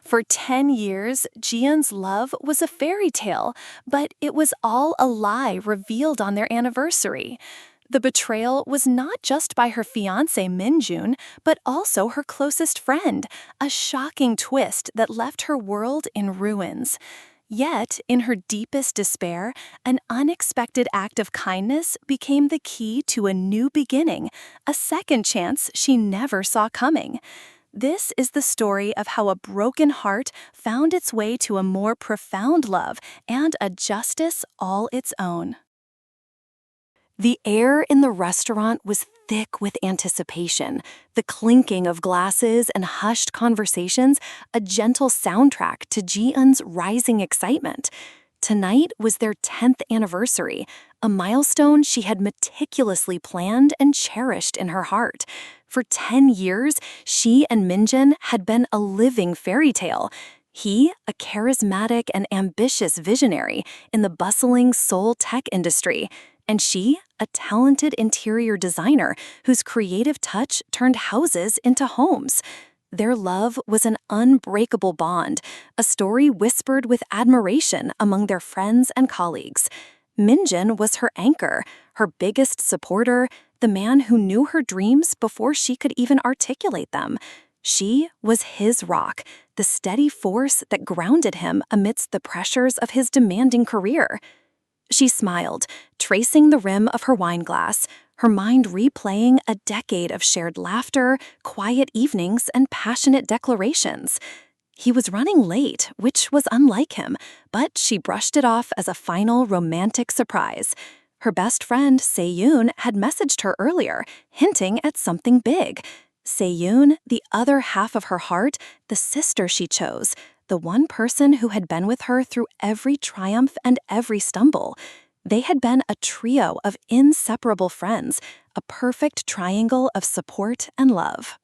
For 10 years, Ji-Eun's love was a fairy tale, but it was all a lie revealed on their anniversary. The betrayal was not just by her fiancé Min-jun, but also her closest friend, a shocking twist that left her world in ruins. Yet, in her deepest despair, an unexpected act of kindness became the key to a new beginning, a second chance she never saw coming. This is the story of how a broken heart found its way to a more profound love and a justice all its own. The air in the restaurant was thick with anticipation, the clinking of glasses and hushed conversations, a gentle soundtrack to Ji-Eun's rising excitement. Tonight was their 10th anniversary, a milestone she had meticulously planned and cherished in her heart. For 10 years, she and Min-jun had been a living fairy tale. He, a charismatic and ambitious visionary in the bustling Seoul tech industry, and she, a talented interior designer whose creative touch turned houses into homes. Their love was an unbreakable bond, a story whispered with admiration among their friends and colleagues. Min-jun was her anchor, her biggest supporter, the man who knew her dreams before she could even articulate them. She was his rock, the steady force that grounded him amidst the pressures of his demanding career. She smiled, tracing the rim of her wine glass, her mind replaying a decade of shared laughter, quiet evenings, and passionate declarations. He was running late, which was unlike him, but she brushed it off as a final romantic surprise. Her best friend, Ji-Eun, had messaged her earlier, hinting at something big. Ji-Eun, the other half of her heart, the sister she chose, the one person who had been with her through every triumph and every stumble. They had been a trio of inseparable friends, a perfect triangle of support and love.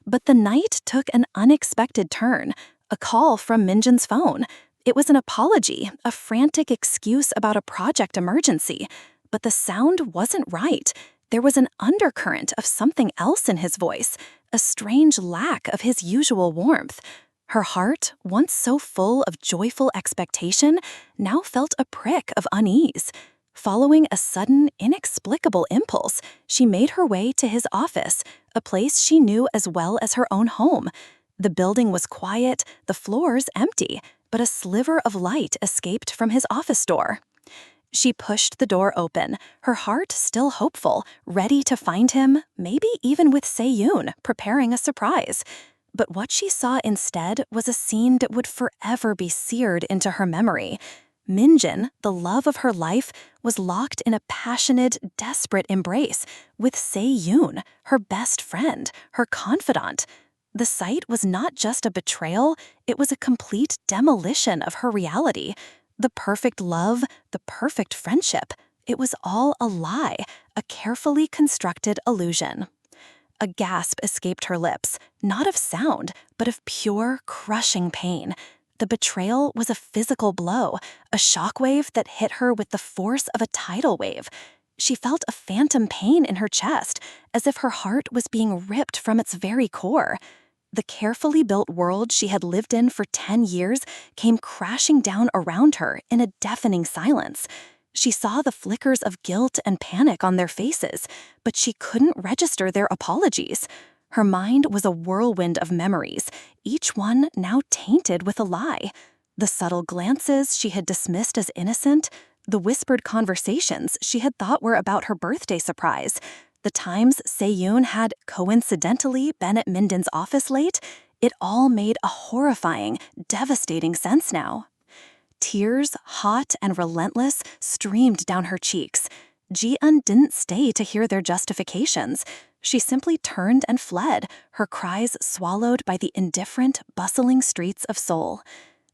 But the night took an unexpected turn, a call from Min-jun's phone. It was an apology, a frantic excuse about a project emergency. But the sound wasn't right. There was an undercurrent of something else in his voice, a strange lack of his usual warmth. Her heart, once so full of joyful expectation, now felt a prick of unease. Following a sudden, inexplicable impulse, she made her way to his office, a place she knew as well as her own home. The building was quiet, the floors empty, but a sliver of light escaped from his office door. She pushed the door open, her heart still hopeful, ready to find him, maybe even with Ji-Eun, preparing a surprise. But what she saw instead was a scene that would forever be seared into her memory. Min-jun, the love of her life, was locked in a passionate, desperate embrace with Ji-Eun, her best friend, her confidant. The sight was not just a betrayal, it was a complete demolition of her reality. The perfect love, the perfect friendship, it was all a lie, a carefully constructed illusion. A gasp escaped her lips, not of sound, but of pure, crushing pain. The betrayal was a physical blow, a shockwave that hit her with the force of a tidal wave. She felt a phantom pain in her chest, as if her heart was being ripped from its very core. The carefully built world she had lived in for 10 years came crashing down around her in a deafening silence. She saw the flickers of guilt and panic on their faces, but she couldn't register their apologies. Her mind was a whirlwind of memories, each one now tainted with a lie. The subtle glances she had dismissed as innocent, the whispered conversations she had thought were about her birthday surprise, the times Ji-Eun had coincidentally been at Min-jun's office late, it all made a horrifying, devastating sense now. Tears, hot and relentless, streamed down her cheeks. Ji-Eun didn't stay to hear their justifications. She simply turned and fled, her cries swallowed by the indifferent, bustling streets of Seoul.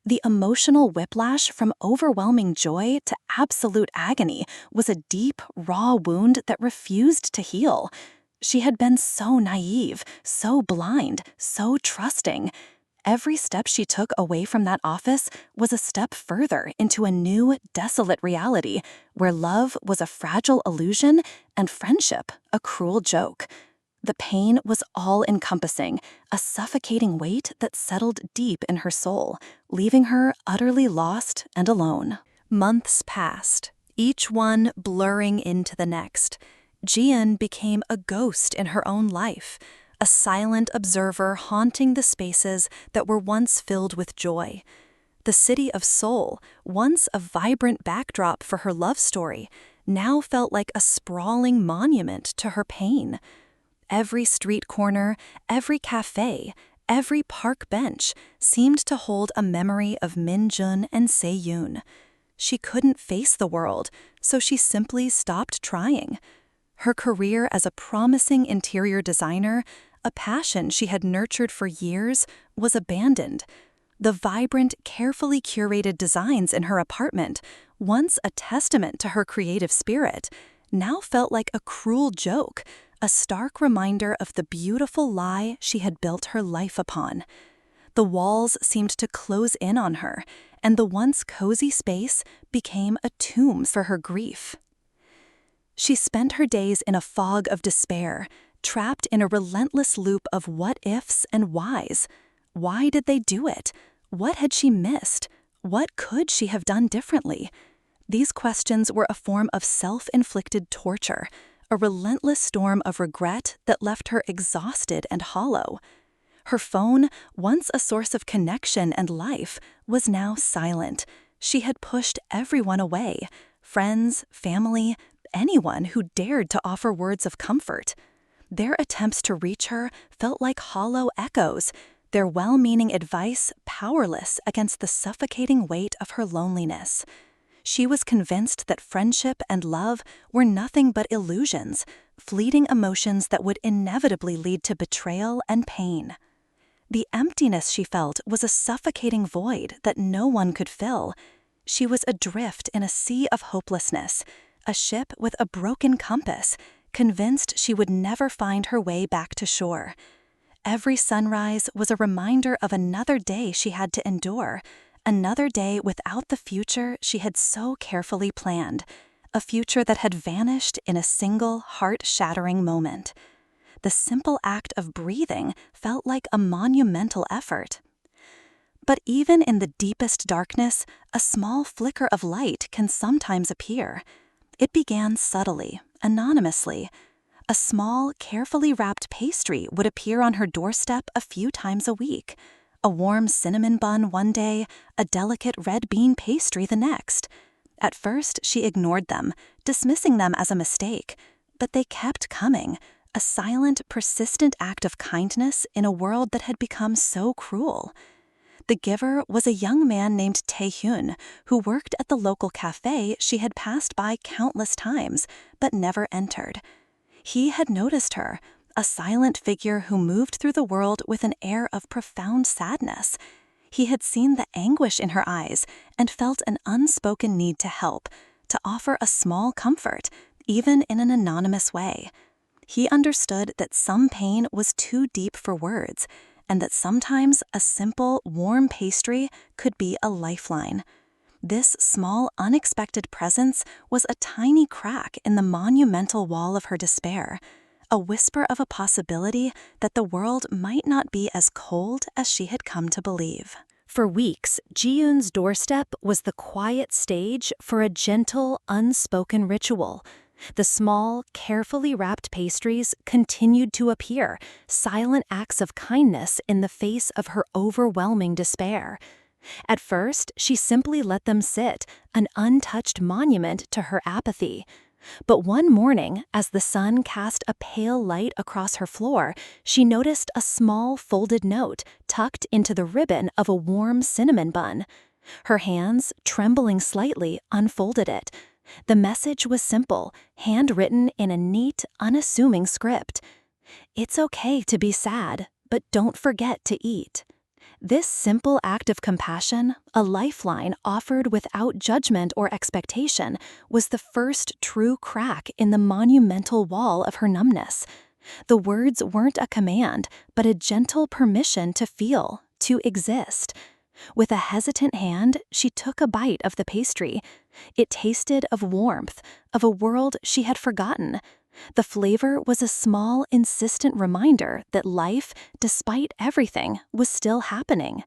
The emotional whiplash from overwhelming joy to absolute agony was a deep, raw wound that refused to heal. She had been so naive, so blind, so trusting. Every step she took away from that office was a step further into a new, desolate reality where love was a fragile illusion and friendship a cruel joke. The pain was all-encompassing, a suffocating weight that settled deep in her soul, leaving her utterly lost and alone. Months passed, each one blurring into the next. Ji-Eun became a ghost in her own life, a silent observer haunting the spaces that were once filled with joy. The city of Seoul, once a vibrant backdrop for her love story, now felt like a sprawling monument to her pain. Every street corner, every cafe, every park bench seemed to hold a memory of Min-jun and Se-yoon. She couldn't face the world, so she simply stopped trying. Her career as a promising interior designer, a passion she had nurtured for years, was abandoned. The vibrant, carefully curated designs in her apartment, once a testament to her creative spirit, now felt like a cruel joke, a stark reminder of the beautiful lie she had built her life upon. The walls seemed to close in on her, and the once cozy space became a tomb for her grief. She spent her days in a fog of despair, trapped in a relentless loop of what-ifs and whys. Why did they do it? What had she missed? What could she have done differently? These questions were a form of self-inflicted torture, a relentless storm of regret that left her exhausted and hollow. Her phone, once a source of connection and life, was now silent. She had pushed everyone away, friends, family, anyone who dared to offer words of comfort. Their attempts to reach her felt like hollow echoes, their well-meaning advice powerless against the suffocating weight of her loneliness. She was convinced that friendship and love were nothing but illusions, fleeting emotions that would inevitably lead to betrayal and pain. The emptiness she felt was a suffocating void that no one could fill. She was adrift in a sea of hopelessness, a ship with a broken compass, convinced she would never find her way back to shore. Every sunrise was a reminder of another day she had to endure, another day without the future she had so carefully planned, a future that had vanished in a single heart-shattering moment. The simple act of breathing felt like a monumental effort. But even in the deepest darkness, a small flicker of light can sometimes appear. It began subtly, anonymously. A small, carefully wrapped pastry would appear on her doorstep a few times a week. A warm cinnamon bun one day, a delicate red bean pastry the next. At first, she ignored them, dismissing them as a mistake. But they kept coming, a silent, persistent act of kindness in a world that had become so cruel. The giver was a young man named Tae-hyun, who worked at the local cafe she had passed by countless times, but never entered. He had noticed her, a silent figure who moved through the world with an air of profound sadness. He had seen the anguish in her eyes and felt an unspoken need to help, to offer a small comfort, even in an anonymous way. He understood that some pain was too deep for words, and that sometimes a simple, warm pastry could be a lifeline. This small, unexpected presence was a tiny crack in the monumental wall of her despair, a whisper of a possibility that the world might not be as cold as she had come to believe. For weeks, Ji-Eun's doorstep was the quiet stage for a gentle, unspoken ritual. The small, carefully wrapped pastries continued to appear, silent acts of kindness in the face of her overwhelming despair. At first, she simply let them sit, an untouched monument to her apathy. But one morning, as the sun cast a pale light across her floor, she noticed a small folded note tucked into the ribbon of a warm cinnamon bun. Her hands, trembling slightly, unfolded it. The message was simple, handwritten in a neat, unassuming script. "It's okay to be sad, but don't forget to eat." This simple act of compassion, a lifeline offered without judgment or expectation, was the first true crack in the monumental wall of her numbness. The words weren't a command, but a gentle permission to feel, to exist. With a hesitant hand, she took a bite of the pastry. It tasted of warmth, of a world she had forgotten. The flavor was a small, insistent reminder that life, despite everything, was still happening.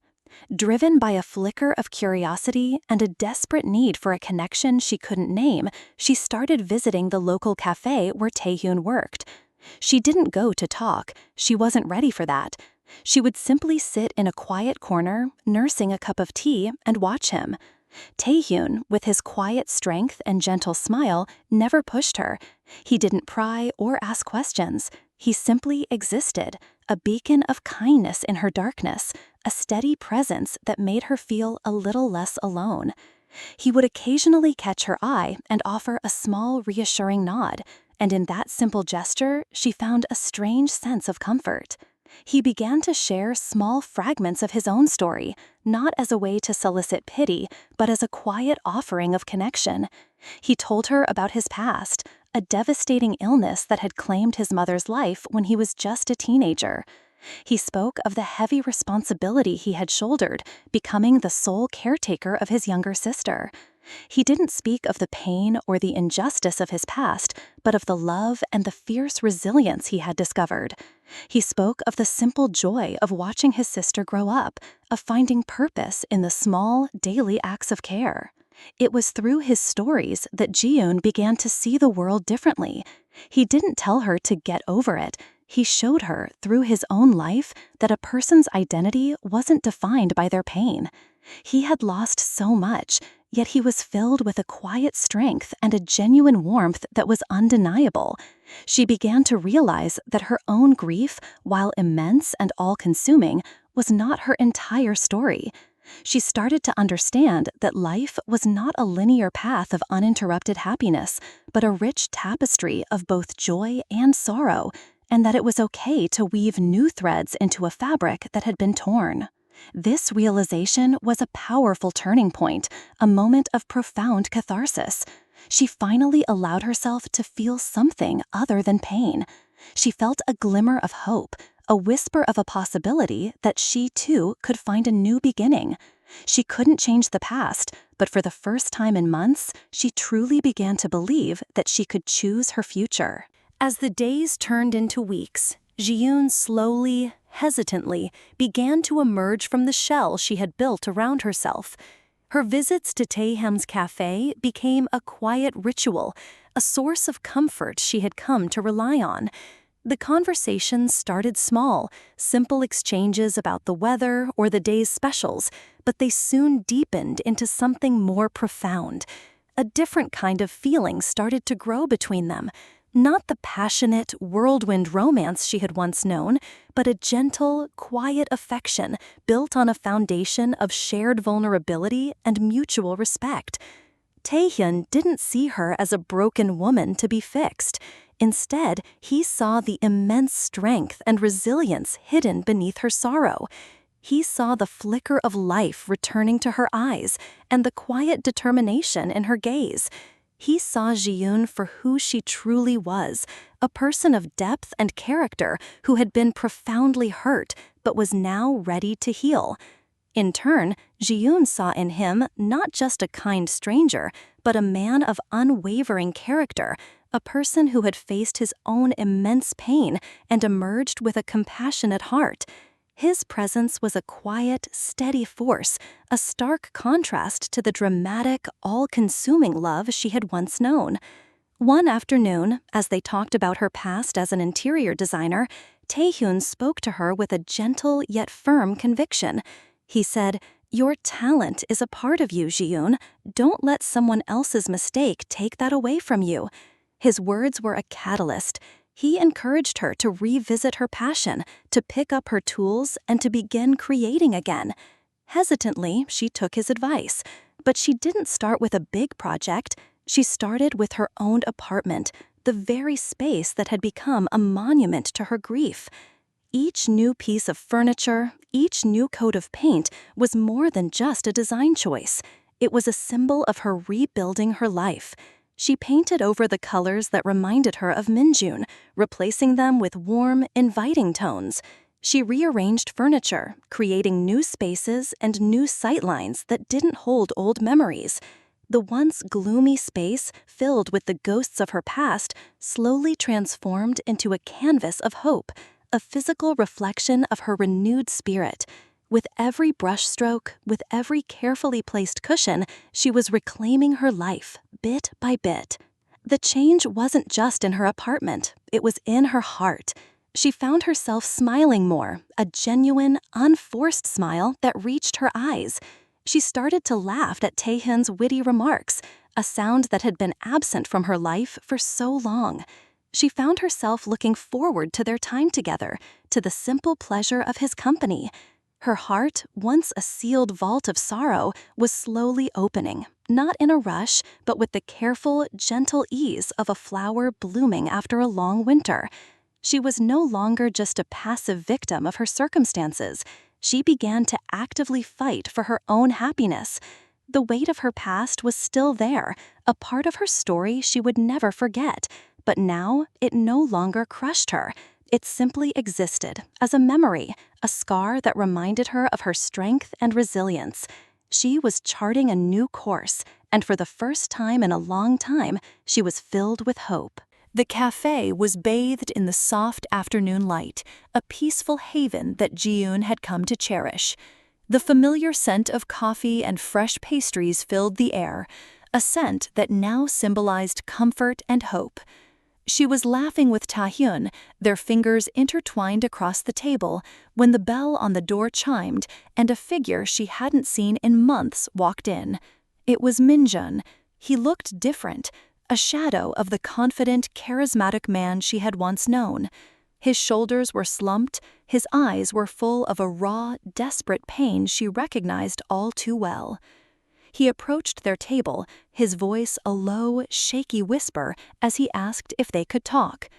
Driven by a flicker of curiosity and a desperate need for a connection she couldn't name, she started visiting the local cafe where Tae-hyun worked. She didn't go to talk. She wasn't ready for that. She would simply sit in a quiet corner, nursing a cup of tea, and watch him. Tae-hyun, with his quiet strength and gentle smile, never pushed her. He didn't pry or ask questions. He simply existed, a beacon of kindness in her darkness, a steady presence that made her feel a little less alone. He would occasionally catch her eye and offer a small, reassuring nod, and in that simple gesture, she found a strange sense of comfort. He began to share small fragments of his own story, not as a way to solicit pity, but as a quiet offering of connection. He told her about his past, a devastating illness that had claimed his mother's life when he was just a teenager. He spoke of the heavy responsibility he had shouldered, becoming the sole caretaker of his younger sister. He didn't speak of the pain or the injustice of his past, but of the love and the fierce resilience he had discovered. He spoke of the simple joy of watching his sister grow up, of finding purpose in the small, daily acts of care. It was through his stories that Ji-Eun began to see the world differently. He didn't tell her to get over it. He showed her, through his own life, that a person's identity wasn't defined by their pain. He had lost so much, yet he was filled with a quiet strength and a genuine warmth that was undeniable. She began to realize that her own grief, while immense and all-consuming, was not her entire story. She started to understand that life was not a linear path of uninterrupted happiness, but a rich tapestry of both joy and sorrow, and that it was okay to weave new threads into a fabric that had been torn. This realization was a powerful turning point, a moment of profound catharsis. She finally allowed herself to feel something other than pain. She felt a glimmer of hope, a whisper of a possibility that she too could find a new beginning. She couldn't change the past, but for the first time in months, she truly began to believe that she could choose her future. As the days turned into weeks, Ji-Eun slowly, hesitantly, began to emerge from the shell she had built around herself. Her visits to Taehyun's cafe became a quiet ritual, a source of comfort she had come to rely on. The conversations started small, simple exchanges about the weather or the day's specials, but they soon deepened into something more profound. A different kind of feeling started to grow between them. Not the passionate, whirlwind romance she had once known, but a gentle, quiet affection built on a foundation of shared vulnerability and mutual respect. Taehyun didn't see her as a broken woman to be fixed. Instead, he saw the immense strength and resilience hidden beneath her sorrow. He saw the flicker of life returning to her eyes and the quiet determination in her gaze. He saw Ji-Eun for who she truly was, a person of depth and character who had been profoundly hurt but was now ready to heal. In turn, Ji-Eun saw in him not just a kind stranger, but a man of unwavering character, a person who had faced his own immense pain and emerged with a compassionate heart. His presence was a quiet, steady force, a stark contrast to the dramatic, all-consuming love she had once known. One afternoon, as they talked about her past as an interior designer, Taehyun spoke to her with a gentle yet firm conviction. He said, "Your talent is a part of you, Ji-Eun. Don't let someone else's mistake take that away from you." His words were a catalyst. He encouraged her to revisit her passion, to pick up her tools, and to begin creating again. Hesitantly, she took his advice, but she didn't start with a big project. She started with her own apartment, the very space that had become a monument to her grief. Each new piece of furniture, each new coat of paint was more than just a design choice. It was a symbol of her rebuilding her life. She painted over the colors that reminded her of Minjun, replacing them with warm, inviting tones. She rearranged furniture, creating new spaces and new sightlines that didn't hold old memories. The once gloomy space, filled with the ghosts of her past, slowly transformed into a canvas of hope, a physical reflection of her renewed spirit. With every brushstroke, with every carefully placed cushion, she was reclaiming her life, bit by bit. The change wasn't just in her apartment, it was in her heart. She found herself smiling more, a genuine, unforced smile that reached her eyes. She started to laugh at Taehyun's witty remarks, a sound that had been absent from her life for so long. She found herself looking forward to their time together, to the simple pleasure of his company. Her heart, once a sealed vault of sorrow, was slowly opening, not in a rush, but with the careful, gentle ease of a flower blooming after a long winter. She was no longer just a passive victim of her circumstances. She began to actively fight for her own happiness. The weight of her past was still there, a part of her story she would never forget, but now it no longer crushed her. It simply existed as a memory, a scar that reminded her of her strength and resilience. She was charting a new course, and for the first time in a long time, she was filled with hope. The cafe was bathed in the soft afternoon light, a peaceful haven that Ji-Eun had come to cherish. The familiar scent of coffee and fresh pastries filled the air, a scent that now symbolized comfort and hope. She was laughing with Taehyun, their fingers intertwined across the table, when the bell on the door chimed and a figure she hadn't seen in months walked in. It was Min-Jun. He looked different, a shadow of the confident, charismatic man she had once known. His shoulders were slumped, his eyes were full of a raw, desperate pain she recognized all too well. He approached their table, his voice a low, shaky whisper as he asked if they could talk.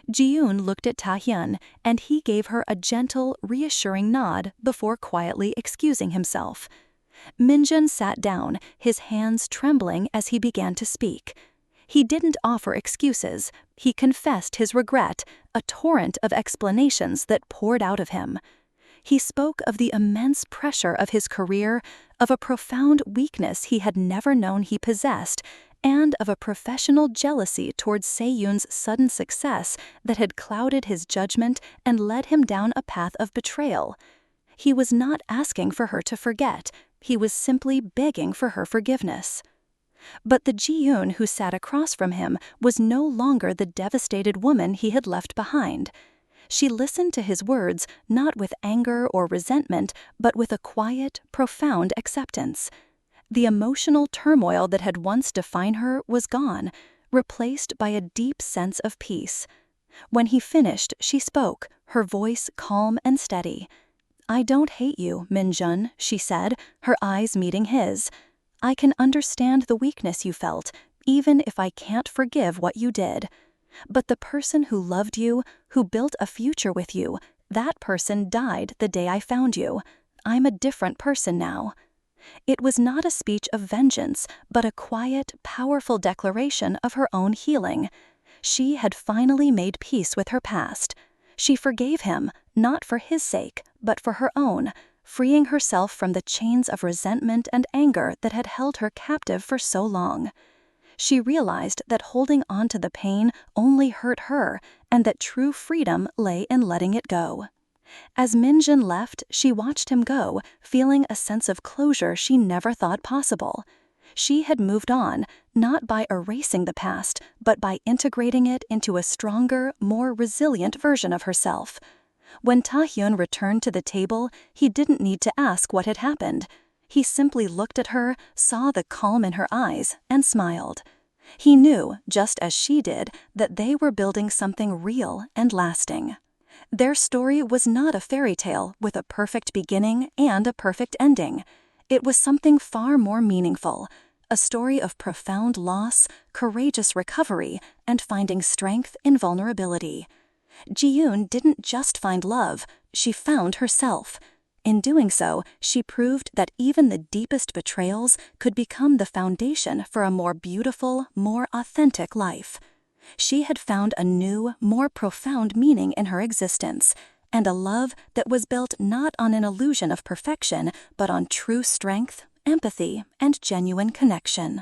Ji-Eun looked at Taehyun, and he gave her a gentle, reassuring nod before quietly excusing himself. Min-Jun sat down, his hands trembling as he began to speak. He didn't offer excuses. He confessed his regret, a torrent of explanations that poured out of him. He spoke of the immense pressure of his career, of a profound weakness he had never known he possessed, and of a professional jealousy towards Se-Yoon's sudden success that had clouded his judgment and led him down a path of betrayal. He was not asking for her to forget, he was simply begging for her forgiveness. But the Ji-Eun who sat across from him was no longer the devastated woman he had left behind. She listened to his words not with anger or resentment, but with a quiet, profound acceptance. The emotional turmoil that had once defined her was gone, replaced by a deep sense of peace. When he finished, she spoke, her voice calm and steady. "I don't hate you, Min-Jun," she said, her eyes meeting his. "I can understand the weakness you felt, even if I can't forgive what you did. But the person who loved you, who built a future with you, that person died the day I found you. I'm a different person now." It was not a speech of vengeance, but a quiet, powerful declaration of her own healing. She had finally made peace with her past. She forgave him, not for his sake, but for her own, freeing herself from the chains of resentment and anger that had held her captive for so long. She realized that holding on to the pain only hurt her, and that true freedom lay in letting it go. As Min-Jun left, she watched him go, feeling a sense of closure she never thought possible. She had moved on, not by erasing the past, but by integrating it into a stronger, more resilient version of herself. When Taehyun returned to the table, he didn't need to ask what had happened. He simply looked at her, saw the calm in her eyes, and smiled. He knew, just as she did, that they were building something real and lasting. Their story was not a fairy tale with a perfect beginning and a perfect ending. It was something far more meaningful, a story of profound loss, courageous recovery, and finding strength in vulnerability. Ji-Eun didn't just find love, she found herself. In doing so, she proved that even the deepest betrayals could become the foundation for a more beautiful, more authentic life. She had found a new, more profound meaning in her existence, and a love that was built not on an illusion of perfection, but on true strength, empathy, and genuine connection.